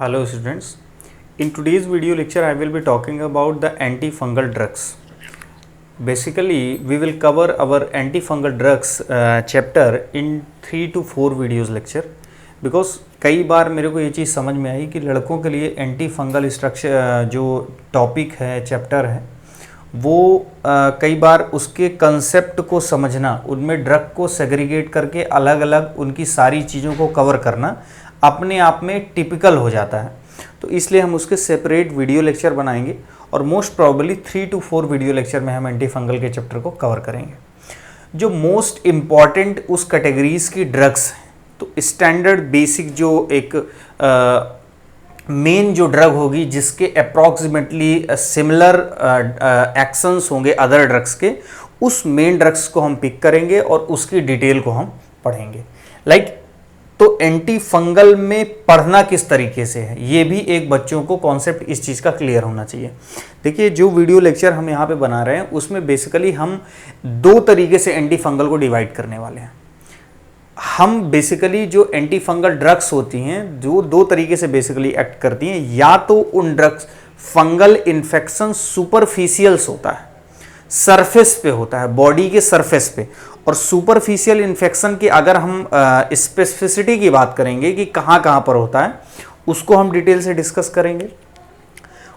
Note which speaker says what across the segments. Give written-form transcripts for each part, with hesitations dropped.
Speaker 1: Hello students, in today's video lecture I will be talking about the antifungal drugs. Basically we will cover our antifungal drugs chapter in 3 to 4 videos lecture because कई बार मेरे को ये चीज़ समझ में आई कि लड़कों के लिए एंटीफंगल स्ट्रक्चर जो टॉपिक है चैप्टर है वो कई बार उसके कंसेप्ट को समझना, उनमें ड्रग को सेग्रीगेट करके अलग अलग उनकी सारी चीज़ों को कवर करना अपने आप में टिपिकल हो जाता है। तो इसलिए हम उसके सेपरेट वीडियो लेक्चर बनाएंगे और most probably 3 to 4 video lecture में हम एंटीफंगल के चैप्टर को कवर करेंगे। जो मोस्ट इम्पॉर्टेंट उस कैटेगरीज की ड्रग्स हैं, तो स्टैंडर्ड बेसिक जो एक मेन जो ड्रग होगी जिसके अप्रॉक्सीमेटली सिमिलर एक्शंस होंगे अदर ड्रग्स के, उस मेन ड्रग्स को हम पिक करेंगे और उसकी डिटेल को हम पढ़ेंगे। तो एंटीफंगल में पढ़ना किस तरीके से है, ये भी एक बच्चों को कॉन्सेप्ट इस चीज़ का क्लियर होना चाहिए। देखिए जो वीडियो लेक्चर हम यहाँ पे बना रहे हैं उसमें बेसिकली हम दो तरीके से एंटीफंगल को डिवाइड करने वाले हैं। हम बेसिकली जो एंटीफंगल ड्रग्स होती हैं जो दो तरीके से बेसिकली एक्ट करती हैं, या तो उन ड्रग्स फंगल इन्फेक्शन सुपरफिशियल्स होता है, सरफेस पे होता है, बॉडी के सरफेस पे, और सुपरफिशियल इन्फेक्शन की अगर हम स्पेसिफिसिटी की बात करेंगे कि कहाँ कहाँ पर होता है उसको हम डिटेल से डिस्कस करेंगे।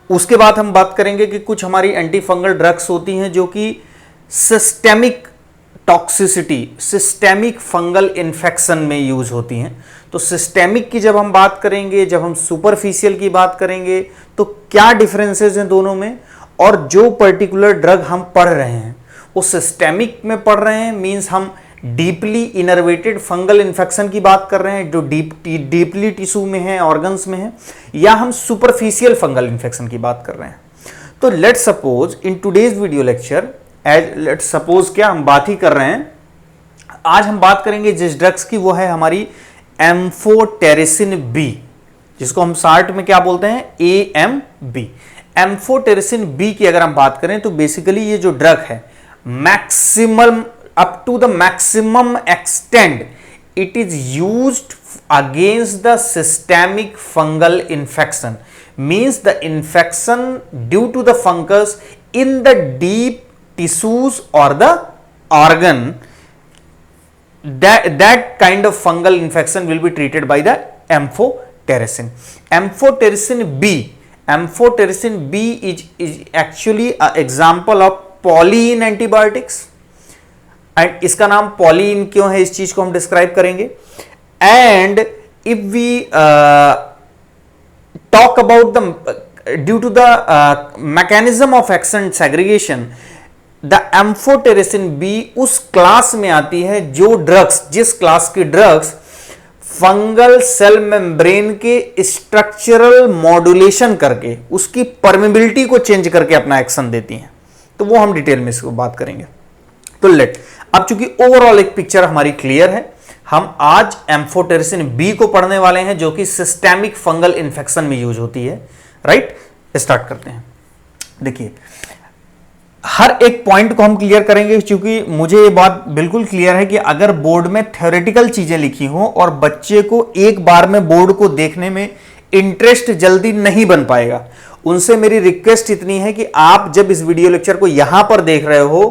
Speaker 1: उसके बाद हम बात करेंगे कि कुछ हमारी एंटीफंगल ड्रग्स होती हैं जो कि systemic toxicity, systemic fungal infection में यूज होती हैं। तो सिस्टेमिक की जब हम बात करेंगे, जब हम सुपरफिशियल की बात करेंगे, तो क्या डिफरेंसेस हैं दोनों में, और जो पर्टिकुलर ड्रग हम पढ़ रहे हैं वो सिस्टेमिक में पढ़ रहे हैं मींस हम डीपली इनर्वेटेड फंगल इन्फेक्शन की बात कर रहे हैं जो डीपली टिश्यू में है, ऑर्गन्स में है, या हम सुपरफिशियल फंगल इन्फेक्शन की बात कर रहे हैं। तो let suppose in today's video lecture let suppose क्या हम बात ही कर रहे हैं, आज हम बात करेंगे जिस ड्रग्स की, वो है हमारी एम्फोटेरिसिन बी, जिसको हम शार्ट में क्या बोलते हैं, AMB। एम्फोटेरिसिन बी की अगर हम बात करें तो बेसिकली ये जो ड्रग है maximum up to the maximum extend it is used against the systemic fungal infection, means the infection due to the fungus in the deep tissues or the organ, that kind of fungal infection will be treated by the amphotericin. Amphotericin B is actually an example of polyene antibiotics, and इसका नाम polyene क्यों है इस चीज को हम describe करेंगे। And if we talk about the due to the mechanism of action segregation, the amphotericin B उस क्लास में आती है जो ड्रग्स, जिस क्लास की ड्रग्स फंगल सेल मेम्ब्रेन के स्ट्रक्चरल मॉड्यूलेशन करके उसकी परमेबिलिटी को चेंज करके अपना एक्शन देती हैं। तो वो हम डिटेल में इसको बात करेंगे। तो लेट अब चूंकि ओवरऑल एक पिक्चर हमारी क्लियर है, हम आज एम्फोटेरिसिन बी को पढ़ने वाले हैं जो कि सिस्टेमिक फंगल इन्फेक्शन में यूज होती है। राइट, स्टार्ट करते हैं। देखिए हर एक पॉइंट को हम क्लियर करेंगे क्योंकि मुझे ये बात बिल्कुल क्लियर है कि अगर बोर्ड में थ्योरेटिकल चीजें लिखी हो और बच्चे को एक बार में बोर्ड को देखने में इंटरेस्ट जल्दी नहीं बन पाएगा। उनसे मेरी रिक्वेस्ट इतनी है कि आप जब इस वीडियो लेक्चर को यहां पर देख रहे हो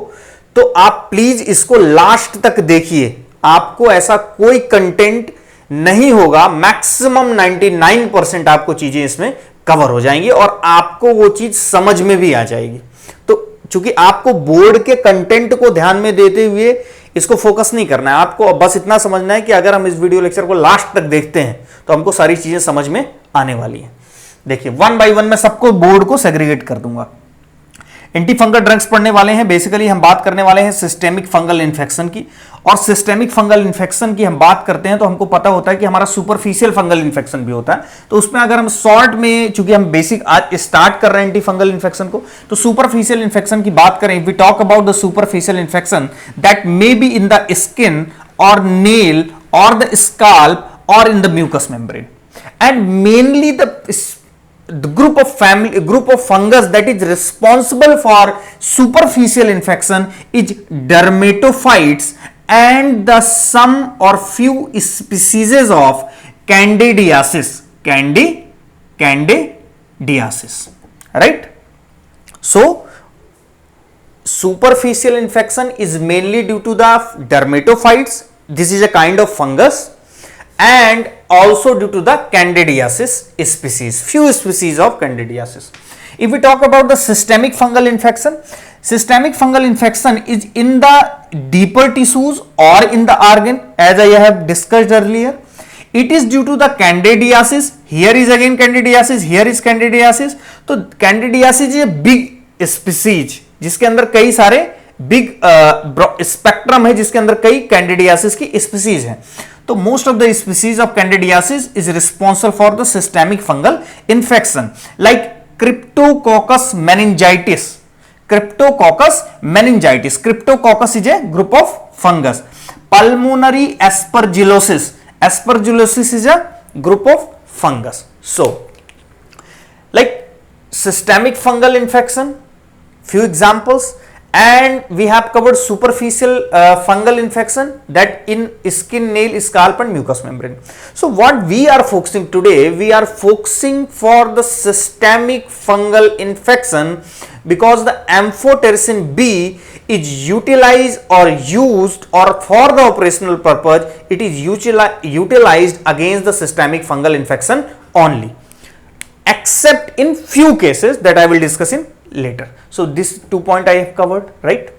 Speaker 1: तो आप प्लीज इसको लास्ट तक देखिए, आपको ऐसा कोई कंटेंट नहीं होगा, मैक्सिमम 99% आपको चीजें इसमें कवर हो जाएंगी और आपको वो चीज समझ में भी आ जाएगी। तो चूंकि आपको बोर्ड के कंटेंट को ध्यान में देते हुए इसको फोकस नहीं करना है, आपको बस इतना समझना है कि अगर हम इस वीडियो लेक्चर को लास्ट तक देखते हैं तो हमको सारी चीजें समझ में आने वाली हैं। देखिए वन बाय वन मैं सबको बोर्ड को सेग्रीगेट कर दूंगा। एंटीफंगल ड्रग्स पढ़ने वाले हैं, बेसिकली हम बात करने वाले हैं सिस्टेमिक फंगल इन्फेक्शन की, और सिस्टेमिक फंगल इन्फेक्शन की हम बात करते हैं तो हमको पता होता है कि हमारा सुपरफिशियल फंगल इन्फेक्शन भी होता है। तो उसमें अगर हम शॉर्ट में, चूंकि हम बेसिक आज स्टार्ट कर रहे हैं एंटीफंगल इन्फेक्शन को, तो सुपरफिशियल इन्फेक्शन की बात करें, we talk about the superficial infection that may be in the skin और नेल और द स्काल्प और in the mucous membrane, and mainly the group of fungus that is responsible for superficial infection is dermatophytes and the some or few species of candidiasis candidiasis, right? So superficial infection is mainly due to the dermatophytes. This is a kind of fungus, and also due to the candidiasis species, few species of candidiasis. If we talk about the systemic fungal infection is in the deeper tissues or in the organ, as I have discussed earlier. It is due to the candidiasis. Here is again candidiasis, here is candidiasis. तो candidiasis is a big species जिसके अंदर कई सारे big spectrum है, जिसके अंदर कई candidiasis की स्पीसीज हैं. तो most of the species of candidiasis is responsible for the systemic fungal infection like Cryptococcus meningitis. Cryptococcus is a group of fungus. Pulmonary aspergillosis is a group of fungus. So like systemic fungal infection, few examples, and we have covered superficial fungal infection, that in skin, nail, scalp and mucous membrane. So what we are focusing today, we are focusing for the systemic fungal infection because the amphotericin B is utilized or used, or for the operational purpose it is utilized against the systemic fungal infection only, except in few cases that I will discuss in later. So this 2 point I have covered, right?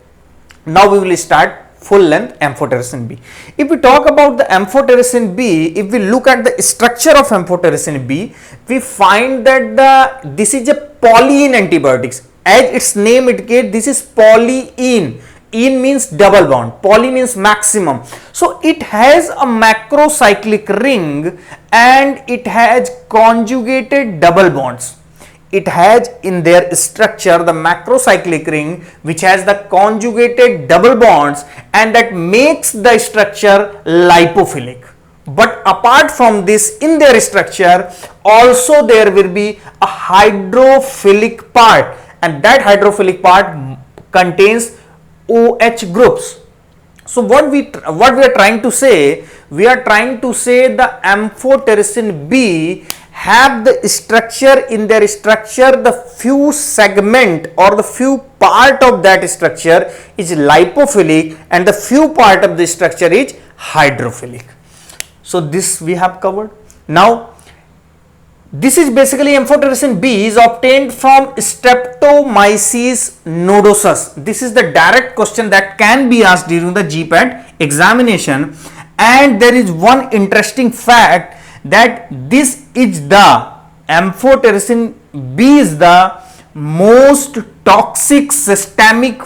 Speaker 1: Now we will start full length amphotericin B. If we talk about the amphotericin B, if we look at the structure of amphotericin B, we find that this is a polyene antibiotics. As its name indicates, this is polyene. Ene means double bond, poly means maximum. So it has a macrocyclic ring and it has conjugated double bonds. It has in their structure the macrocyclic ring which has the conjugated double bonds, and that makes the structure lipophilic. But apart from this, in their structure also there will be a hydrophilic part, and that hydrophilic part contains OH groups. So what we are trying to say, we are trying to say the amphotericin B have the structure, in their structure the few segment or the few part of that structure is lipophilic and the few part of the structure is hydrophilic. So this we have covered. Now this is basically amphotericin B is obtained from Streptomyces nodosus. This is the direct question that can be asked during the GPAT examination, and there is one interesting fact that this is the amphotericin B is the most toxic systemic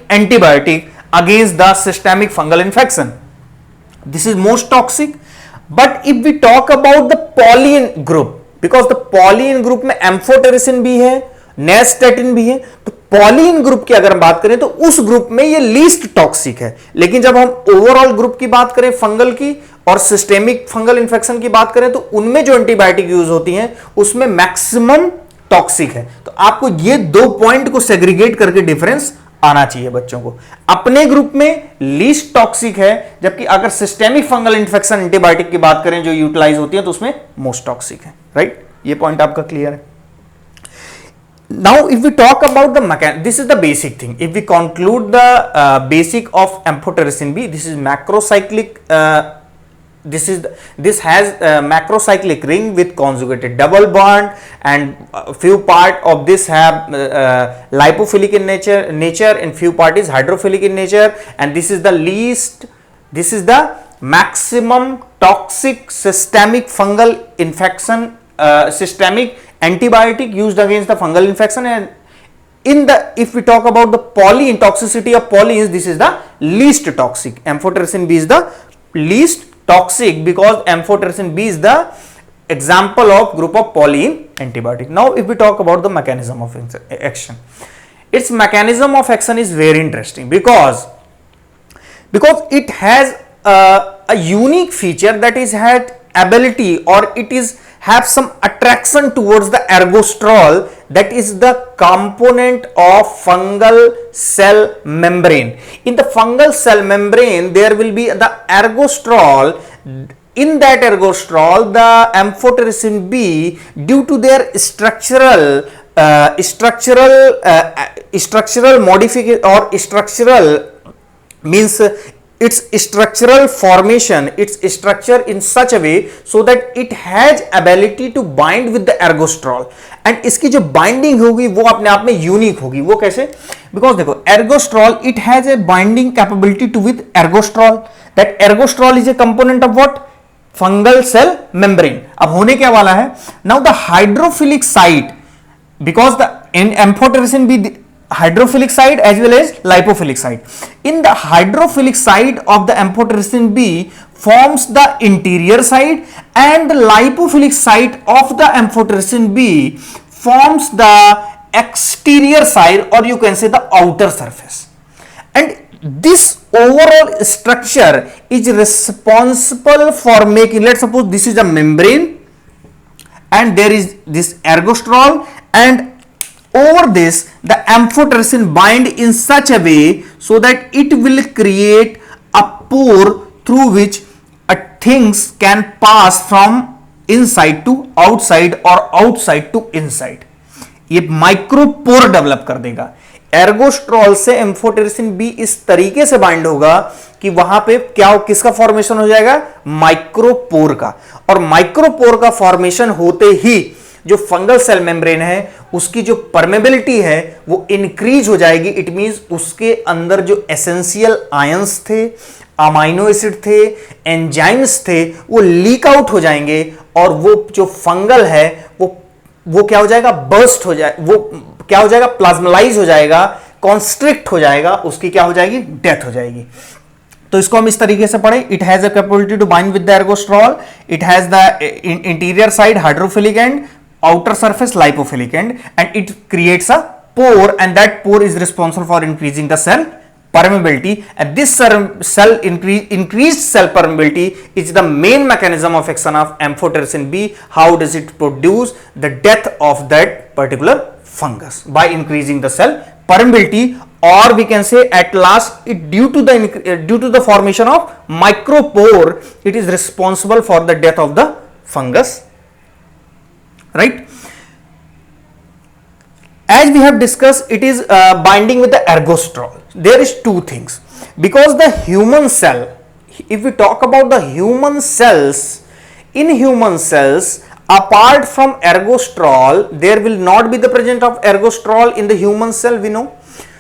Speaker 1: antibiotic against the systemic fungal infection. This is most toxic. But if we talk about the polyene group, because the polyene group में amphotericin भी है, nystatin भी है, तो polyene group की अगर हम बात करें तो उस ग्रुप में ये लीस्ट टॉक्सिक है. लेकिन जब हम ओवरऑल ग्रुप की बात करें फंगल की और सिस्टेमिक फंगल इंफेक्शन की बात करें तो उनमें जो एंटीबायोटिक यूज होती हैं उसमें मैक्सिमम टॉक्सिक है. तो आपको ये 2 पॉइंट को सेग्रीगेट करके डिफरेंस आना चाहिए बच्चों को. अपने ग्रुप में लीस्ट टॉक्सिक है, जबकि अगर सिस्टेमिक फंगल इंफेक्शन एंटीबायोटिक की बात करें जो यूटिलाइज होती है तो उसमें मोस्ट टॉक्सिक है. राइट, ये पॉइंट आपका क्लियर है. Now if we talk about the mechanism, this is the basic thing. If we conclude the basic of amphotericin B, this is macrocyclic, this has macrocyclic ring with conjugated double bond, and few part of this have lipophilic in nature and few part is hydrophilic in nature, and this is the least, this is the maximum toxic systemic fungal infection, systemic antibiotic used against the fungal infection. And in the, if we talk about the polyene toxicity of polyenes, this is the least toxic. Amphotericin B is the least toxic because amphotericin B is the example of group of polyene antibiotic. Now if we talk about the mechanism of action, its mechanism of action is very interesting because it has a unique feature, that is had ability, or it is have some attraction towards the ergosterol, that is the component of fungal cell membrane. In the fungal cell membrane there will be the ergosterol, In that ergosterol, the amphotericin B, due to their structural modification or structural means its structural formation, its structure in such a way so that it has ability to bind with the ergosterol, and इसकी जो binding होगी वो अपने आप में unique होगी. वो कैसे? बिकॉज देखो ergosterol it has a binding capability to with ergosterol. That ergosterol is a component of what? Fungal cell membrane. अब होने क्या वाला है? Now the hydrophilic site, because the in amphotericin B hydrophilic side as well as lipophilic side. In the hydrophilic side of the amphotericin B forms the interior side, and the lipophilic side of the amphotericin B forms the exterior side, or you can say the outer surface. And this overall structure is responsible for making, let's suppose this is a membrane and there is this ergosterol, and over this the amphotericin bind in such a way so that it will create a pore through which things can pass from inside to outside or outside to inside. ये micropore develop कर देगा. एर्गोस्ट्रॉल से amphotericin B इस तरीके से bind होगा कि वहां पे क्या, किसका फॉर्मेशन हो जाएगा? माइक्रोपोर का. और माइक्रोपोर का फॉर्मेशन होते ही जो फंगल सेल मेम्ब्रेन है उसकी जो परमेबिलिटी है वो इंक्रीज हो जाएगी. इट मींस उसके अंदर जो एसेंशियल आयंस थे, अमाइनो एसिड थे, एंजाइम्स थे, वो लीक आउट हो जाएंगे और वो जो फंगल है वो क्या हो जाएगा? बर्स्ट हो जाए, वो क्या हो जाएगा? प्लाज्मलाइज हो जाएगा, कॉन्स्ट्रिक्ट हो जाएगा, उसकी क्या हो जाएगी? डेथ हो जाएगी. तो इसको हम इस तरीके से पढ़े. It has a capability to bind with the ergosterol. It has the interior side hydrophilic and, outer surface lipophilic end, and it creates a pore, and that pore is responsible for increasing the cell permeability, and this increased cell permeability is the main mechanism of action of amphotericin B. How does it produce the death of that particular fungus? By increasing the cell permeability, or we can say at last it due to the formation of micropore, it is responsible for the death of the fungus. Right? As we have discussed, it is binding with the ergosterol. There is two things, because the human cell, if we talk about the human cells, in human cells apart from ergosterol there will not be the presence of ergosterol in the human cell, we know.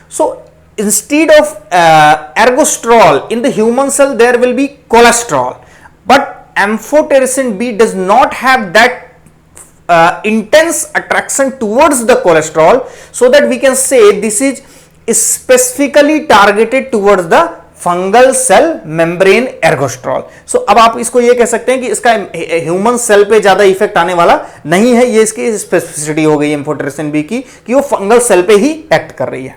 Speaker 1: So instead of ergosterol in the human cell there will be cholesterol, but amphotericin B does not have that intense attraction towards the cholesterol, so that we can say this is specifically targeted towards the fungal cell membrane ergosterol. So अब आप इसको ये कह सकते हैं कि इसका human cell पे ज्यादा इफेक्ट आने वाला नहीं है. ये इसकी स्पेसिफिसिटी हो गई एम्फोटेरिसिन बी की कि वो फंगल सेल पे ही एक्ट कर रही है.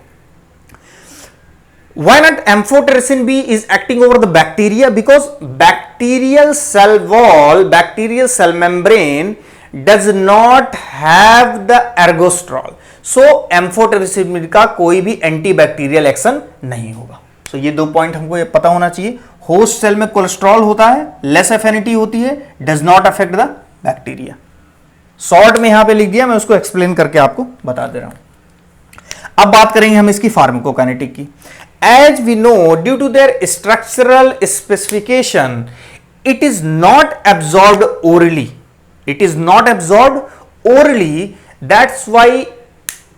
Speaker 1: Why not amphotericin B is acting over the bacteria? Because bacterial cell wall, bacterial cell membrane does not have the ergosterol. So amphotericin B का कोई भी एंटीबैक्टीरियल एक्शन नहीं होगा. So ये दो पॉइंट हमको ये पता होना चाहिए. होस्ट सेल में कोलेस्ट्रॉल होता है, लेस एफिनिटी होती है, does not affect the bacteria. Short में यहां पे लिख दिया, मैं उसको एक्सप्लेन करके आपको बता दे रहा हूं. अब बात करेंगे हम इसकी फार्माकोकाइनेटिक की. As we know, due to their structural specification, it is not absorbed orally. It is not absorbed orally. That's why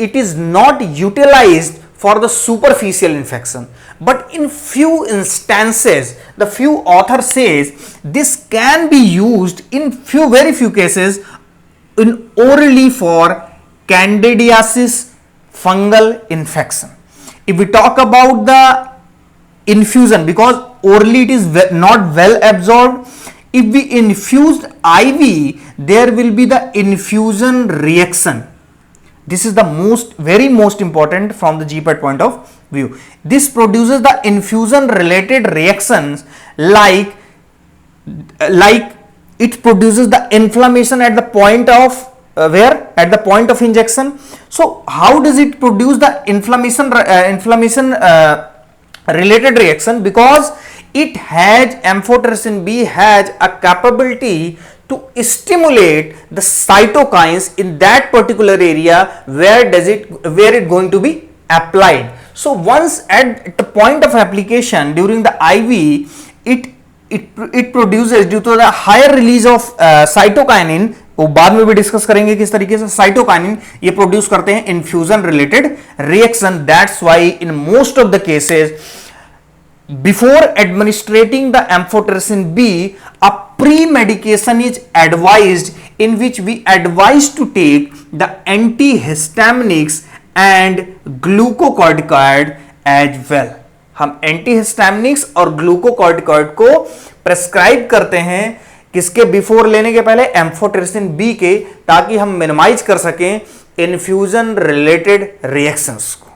Speaker 1: it is not utilized for the superficial infection. But in few instances, the few author says this can be used in very few cases in orally for candidiasis fungal infection. If we talk about the infusion, because orally it is not well absorbed, if we infused IV, there will be the infusion reaction. This is the very most important from the GPAT point of view. This produces the infusion related reactions like it produces the inflammation at the point of at the point of injection. So how does it produce the inflammation related reaction? Because it has amphotericin B has a capability to stimulate the cytokines in that particular area where it going to be applied. So once at the point of application during the IV, it produces due to the higher release of cytokinin, वो बाद में भी discuss करेंगे किस तरीके से cytokinin ये produce करते हैं infusion related reaction. That's why in most of the cases before administrating the amphotericin B, a pre-medication is advised in which we advise to take the antihistaminics and glucocorticoid as well. हम antihistaminics और glucocorticoid को prescribe करते हैं किसके before लेने के पहले amphotericin B के, ताकि हम मिनिमाइज कर सकें इन्फ्यूजन रिलेटेड रिएक्शंस को,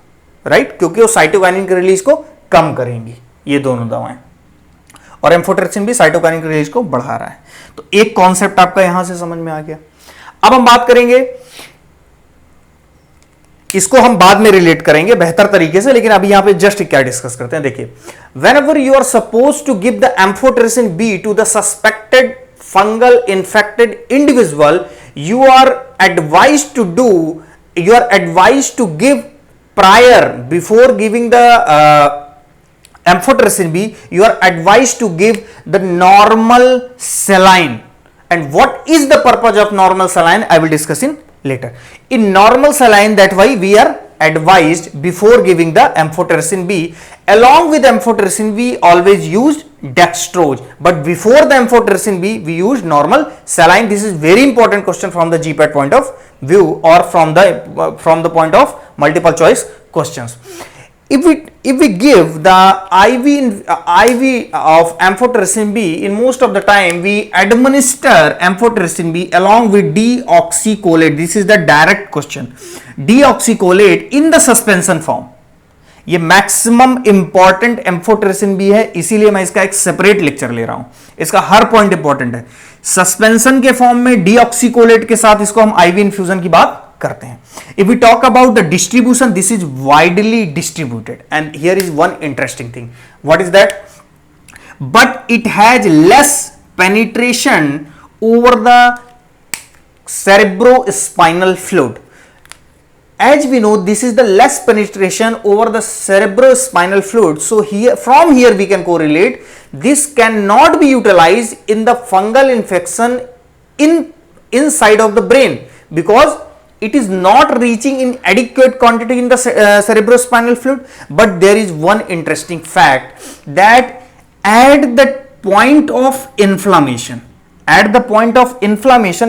Speaker 1: राइट, क्योंकि वो साइटोकाइनिन की रिलीज को कम करेंगी ये दोनों दवाएं, और एम्फोटेरिसिन भी साइटोकाइनिन की रिलीज को बढ़ा रहा है. तो एक कॉन्सेप्ट आपका यहां से समझ में आ गया. अब हम बात करेंगे, इसको हम बाद में रिलेट करेंगे बेहतर तरीके से, लेकिन अभी यहां पे जस्ट क्या डिस्कस करते हैं. देखिए, whenever you are supposed to give the amphotericin B to the suspected fungal infected individual, you are advised to give prior, before giving the amphotericin B, you are advised to give the normal saline. And what is the purpose of normal saline, I will discuss in later. In normal saline, that why we are advised before giving the amphotericin B. Along with amphotericin we always used dextrose, but before the amphotericin B we used normal saline. This is very important question from the GPAT point of view, or from the point of multiple choice questions. If we give the IV of amphotericin B, in most of the time we administer amphotericin B along with deoxycholate. This is the direct question. Deoxycholate in the suspension form. ये maximum important amphotericin भी है, इसीलिए मैं इसका एक separate lecture ले रहा हूं. इसका हर पॉइंट इंपॉर्टेंट है. सस्पेंशन के फॉर्म में डीऑक्सीकोलेट के साथ इसको हम आईवी इन्फ्यूजन की बात करते हैं. If we talk about the distribution, this is widely distributed, and here is one interesting thing. What is that? But it has less penetration over the cerebrospinal fluid. As we know, this is the less penetration over the cerebrospinal fluid. So from here we can correlate. This cannot be utilized in the fungal infection inside of the brain, because it is not reaching in adequate quantity in the cerebrospinal fluid. But there is one interesting fact, that at the point of inflammation,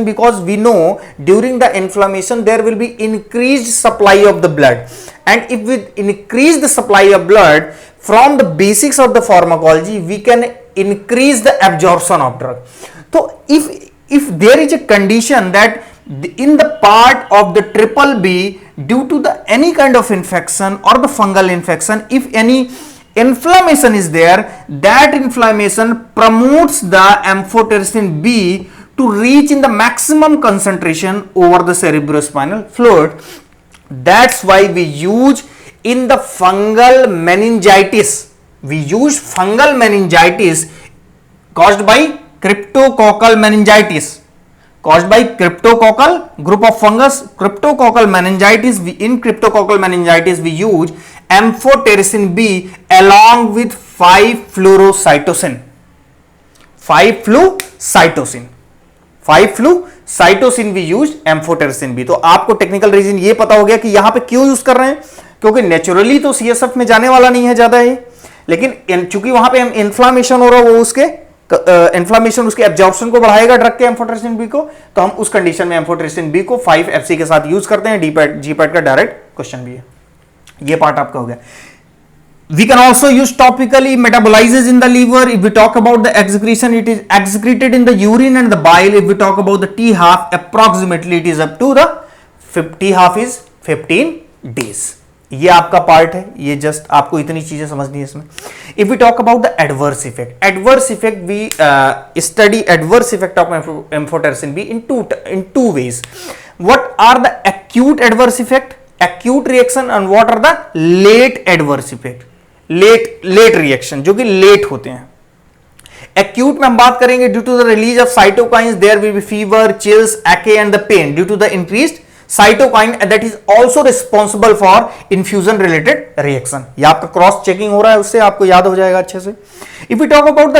Speaker 1: because we know during the inflammation there will be increased supply of the blood, and if we increase the supply of blood, from the basics of the pharmacology we can increase the absorption of drug. So if there is a condition that in the part of the triple B, due to the any kind of infection or the fungal infection, if any inflammation is there, that inflammation promotes the amphotericin B to reach in the maximum concentration over the cerebrospinal fluid. That's why we use in the fungal meningitis, we use fungal meningitis caused by cryptococcal meningitis, caused by cryptococcal group of fungus, cryptococcal meningitis. In cryptococcal meningitis we use amphotericin B along with 5-fluorocytosine. 5-flucytosine we use amphotericin B. तो आपको technical reason ये पता हो गया कि यहां पे क्यों यूज कर रहे हैं, क्योंकि नेचुरली तो सीएसएफ में जाने वाला नहीं है ज्यादा है, लेकिन चूंकि वहां पे हम इन्फ्लामेशन हो रहा है, वो उसके इन्फ्लामेशन उसके एब्जॉर्प्शन को बढ़ाएगा ड्रग के एम्फोटेरिसिन बी को, तो हम उस कंडीशन में एम्फोटेरिसिन बी को 5-FC के साथ यूज करते हैं. जीपैट का डायरेक्ट क्वेश्चन भी है. ये पार्ट आपका हो गया. We can also use topically, metabolizes in the liver. If we talk about the excretion, it is excreted in the urine and the bile. If we talk about the T half, approximately it is up to the T half is 15 days. ये आपका part है, ये just आपको इतनी चीजें समझनी है इसमें. If we talk about the adverse effect, we study adverse effect of amphotericin B in two ways. What are the acute adverse effect, acute reaction, and what are the late adverse effect, late reaction, जो कि late होते हैं. Acute में हम बात करेंगे due to the release of cytokines there will be fever, chills, ache and the pain due to the increased cytokine that is also responsible for infusion related reaction. ये आपका क्रॉस चेकिंग हो रहा है, उससे आपको याद हो जाएगा अच्छे से। If we talk about the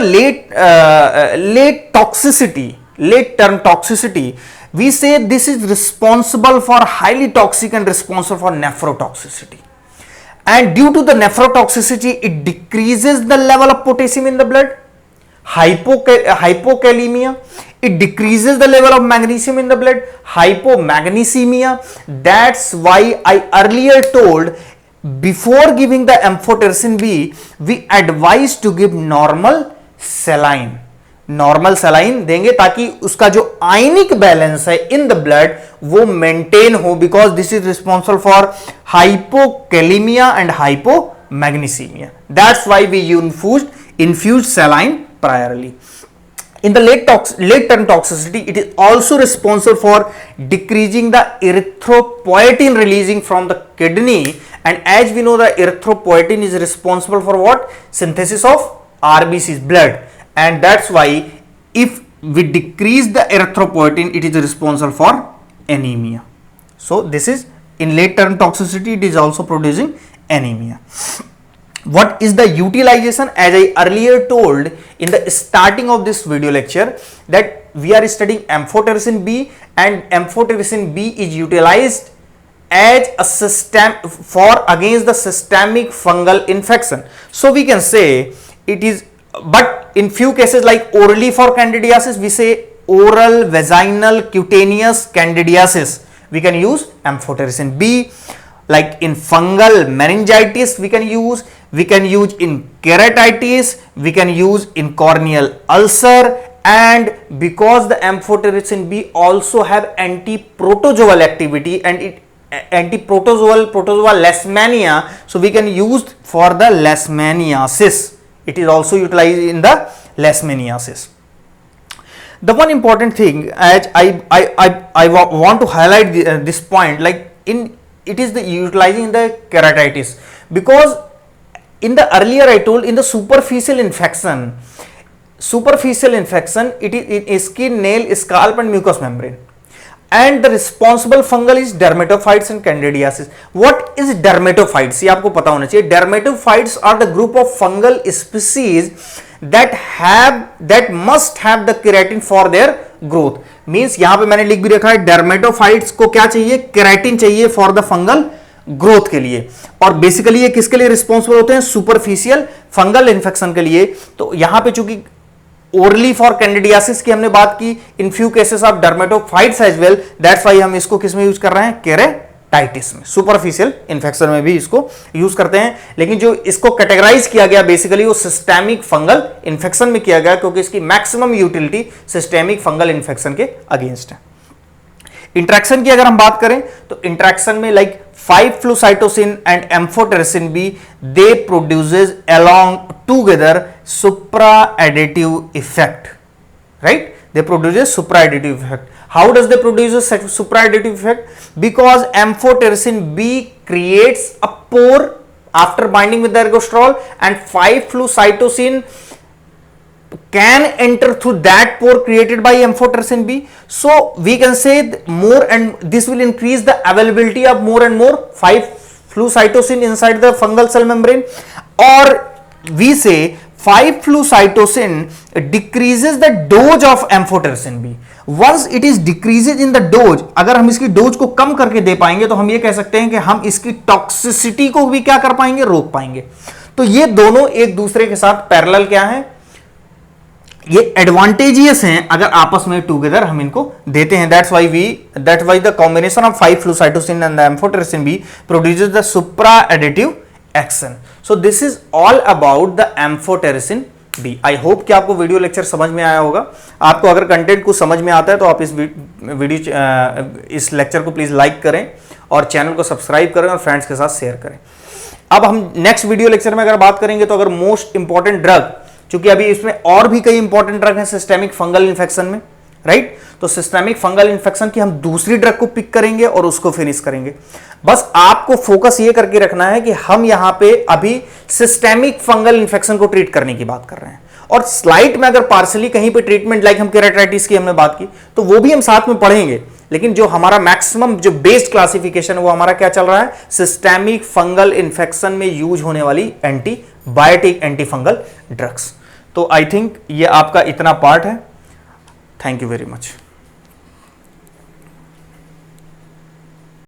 Speaker 1: late toxicity, late term toxicity, we say this is responsible for highly toxic and responsible for nephrotoxicity, and due to the nephrotoxicity it decreases the level of potassium in the blood, hypokalemia, it decreases the level of magnesium in the blood, hypomagnesemia. That's why I earlier told, before giving the amphotericin B we advise to give normal saline, normal saline देंगे ताकि उसका जो ionic balance है in the blood वो maintain हो, because this is responsible for hypokalemia and hypomagnesemia. That's why we infused saline priorly. In the late term toxicity, it is also responsible for decreasing the erythropoietin releasing from the kidney, and as we know the erythropoietin is responsible for what? Synthesis of RBC's blood, and that's why if we decrease the erythropoietin it is responsible for anemia. So this is in late term toxicity, it is also producing anemia. What is the utilization? As I earlier told in the starting of this video lecture that we are studying amphotericin B, and amphotericin B is utilized as a system for against the systemic fungal infection. So we can say it is, but in few cases like orally for candidiasis, we say oral, vaginal, cutaneous candidiasis, we can use amphotericin B. Like in fungal meningitis we can use in keratitis, we can use in corneal ulcer, and because the amphotericin B also have anti-protozoal activity and it anti-protozoal leishmania, so we can use for the leishmaniasis. It is also utilized in the leishmaniasis. The one important thing, as I want to highlight this point, like it is the utilizing the keratitis, because in the earlier I told in the superficial infection it is in skin, nail, scalp and mucous membrane, and the responsible fungal is dermatophytes and candidiasis. What is dermatophytes? ये आपको पता होना चाहिए. Dermatophytes are the group of fungal species that must have the keratin for their growth. Means यहां पे मैंने लिख भी रखा है डर्मेटोफाइट्स को क्या चाहिए? केराटिन चाहिए फॉर द फंगल ग्रोथ के लिए, और बेसिकली ये किसके लिए रिस्पॉन्सिबल होते हैं? सुपरफिशियल फंगल इन्फेक्शन के लिए. तो यहां पे चूंकि ओरली फॉर कैंडिडियासिस की हमने बात की, in few cases of dermatophytes as well, that's why हम इसको किस में यूज कर रहे हैं? केराटाइटिस में, सुपरफिशियल इन्फेक्शन में भी इसको यूज करते हैं. लेकिन जो इसको कैटेगराइज किया गया बेसिकली वो सिस्टेमिक फंगल इन्फेक्शन में किया गया, क्योंकि इसकी maximum utility systemic fungal infection के अगेंस्ट है. इंट्रैक्शन की अगर हम बात करें तो इंट्रैक्शन में like 5-flucytosine and amphotericin B, they produces along together supra-additive effect, right? They produces supra-additive effect. How does they produce a supra-additive effect? Because amphotericin B creates a pore after binding with the ergosterol, and 5-flucytosine can enter through that pore created by amphotericin B. So we can say more, and this will increase the availability of more and more 5-flucytosine inside the fungal cell membrane, or we say 5-flucytosine decreases the dose of amphotericin B. Once it is decreases in the dose, अगर हम इसकी dose को कम करके दे पाएंगे तो हम ये कह सकते हैं कि हम इसकी टॉक्सिसिटी को भी क्या कर पाएंगे? रोक पाएंगे. तो ये दोनों एक दूसरे के साथ पैरेलल क्या है? ये एडवांटेजियस हैं अगर आपस में टुगेदर हम इनको देते हैं. That's why the combination of 5-flucytosine and the amphotericin B produces the supra-additive action. So this is all about the amphotericin B. I hope कि आपको वीडियो लेक्चर समझ में आया होगा. आपको अगर कंटेंट कुछ समझ में आता है तो आप इस लेक्चर को प्लीज लाइक करें और चैनल को सब्सक्राइब करें और फ्रेंड्स के साथ शेयर करें. अब हम नेक्स्ट वीडियो लेक्चर में अगर बात करेंगे तो अगर मोस्ट इंपॉर्टेंट ड्रग, क्योंकि अभी इसमें और भी कई इंपॉर्टेंट ड्रग हैं सिस्टेमिक फंगल इन्फेक्शन में, राइट? तो सिस्टेमिक फंगल इन्फेक्शन की हम दूसरी ड्रग को पिक करेंगे और उसको फिनिश करेंगे. बस आपको फोकस ये करके रखना है कि हम यहां पे अभी सिस्टेमिक फंगल इन्फेक्शन को ट्रीट करने की बात कर रहे हैं, और स्लाइट में अगर पार्सली कहीं पे ट्रीटमेंट, लाइक हम केराटाइटिस की हमने बात की, तो वो भी हम साथ में पढ़ेंगे। लेकिन जो हमारा मैक्सिमम जो बेस्ड क्लासिफिकेशन है वो हमारा क्या चल रहा है, सिस्टेमिक फंगल इंफेक्शन में यूज होने वाली एंटीबायोटिक एंटी फंगल ड्रग्स। तो आई थिंक ये आपका इतना पार्ट है। Thank you very much.